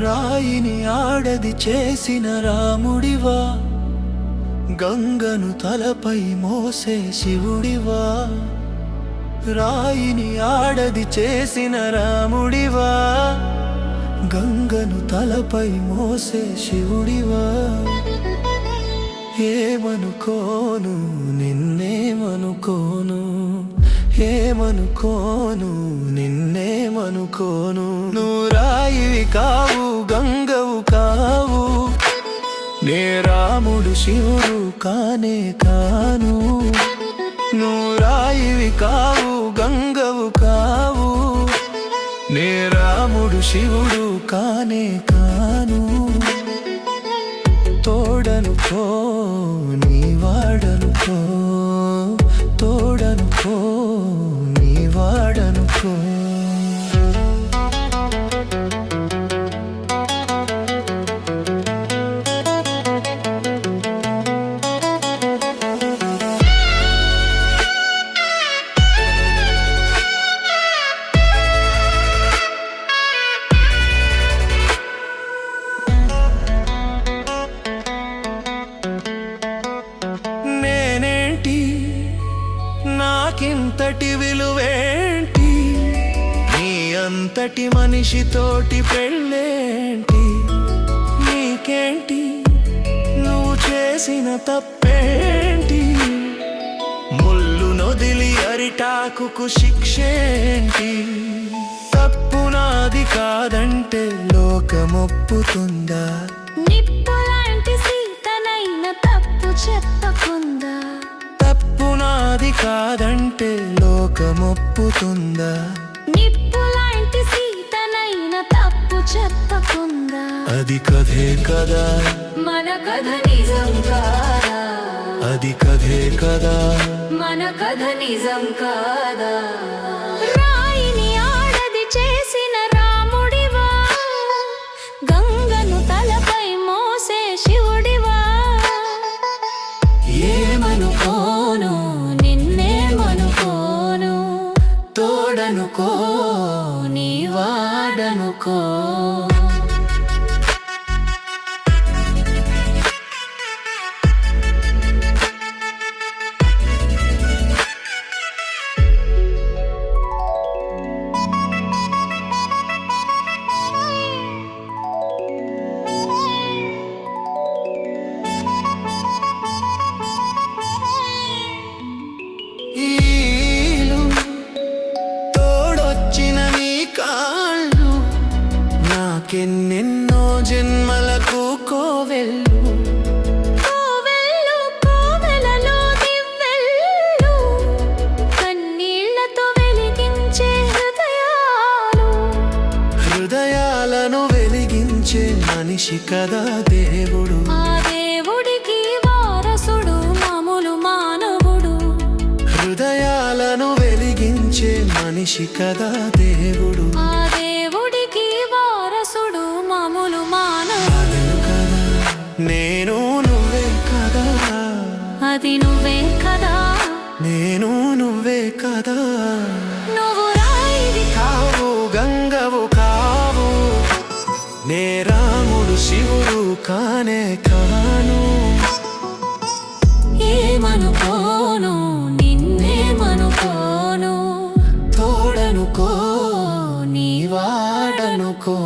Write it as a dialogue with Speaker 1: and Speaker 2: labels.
Speaker 1: రాయిని ఆడది చేసిన రాముడివా, గంగను తలపై మోసే శివుడివా. రాయిని ఆడది చేసిన రాముడివా, గంగను తలపై మోసే శివుడివా. ఏమనుకోను నిన్నేమనుకోను, ఏమనుకోను నిన్నేమనుకోను. నువ్వు రాయివి కావు, గంగవు కావు, నే రాముడు శివుడు కానే కాను. నువ్వు రాయివి కావు, గంగవు కావు, నే రాముడు శివుడు కానే కాను. తోడనుకో నీ వాడనుకో, తోడనుకో నీ వాడనుకో. నాకింతటి విలువేంటి, నీ అంతటి మనిషితోటి పెళ్ళేంటి. నీకేంటి నువ్వు చేసిన తప్పేంటి, ముళ్ళు నొదిలి అరిటాకుకు శిక్షేంటి. తప్పు నాది కాదంటే లోకమొప్పుతుందా,
Speaker 2: నిప్పులాంటి సీతనైన తప్పు చెప్పకుందా.
Speaker 1: తప్పు నాది కాదంటే లోకమొప్పుతుందా,
Speaker 2: నిప్పులాంటి సీతనైన తప్పు చెప్పకుందా.
Speaker 1: అది కథే కదా
Speaker 2: మన కథ నిజం కాదా,
Speaker 1: అది కథే కదా
Speaker 2: మన కథ నిజం కాదా. రాయిని ఆడది చేసిన రాముడివా, గంగను తలపై మోసే శివుడివా. ఏమనుకోను నిన్నేమనుకోను,
Speaker 1: తోడనుకో
Speaker 2: నీ వాడనుకో.
Speaker 1: నాకెన్నెన్నో జన్మలకు కోవెల్లు,
Speaker 2: కోవెల్లు కోవెలలో దివ్వెల్లు, కన్నీళ్లతో వెలిగించే హృదయాలు.
Speaker 1: హృదయాలను వెలిగించే మనిషి కదా దేవుడు.
Speaker 2: ఆ దేవుడికి వారసుడు మామూలు మానవుడు.
Speaker 1: హృదయాలను వెలిగించే మనిషి కదా దేవుడు.
Speaker 2: ఆ దేవుడికి వారసుడు మామూలు మానవుడు.
Speaker 1: నేను నువ్వే కదా,
Speaker 2: అది నువ్వే కదా,
Speaker 1: నేను నువ్వే కదా.
Speaker 2: నువ్వు రాయివి
Speaker 1: కావు, గంగవు కావు, నే రాముడు శివుడు కానే కాను.
Speaker 2: ఏమనుకోను నిన్నేమనుకోను,
Speaker 1: తోడనుకో నీ వాడనుకో.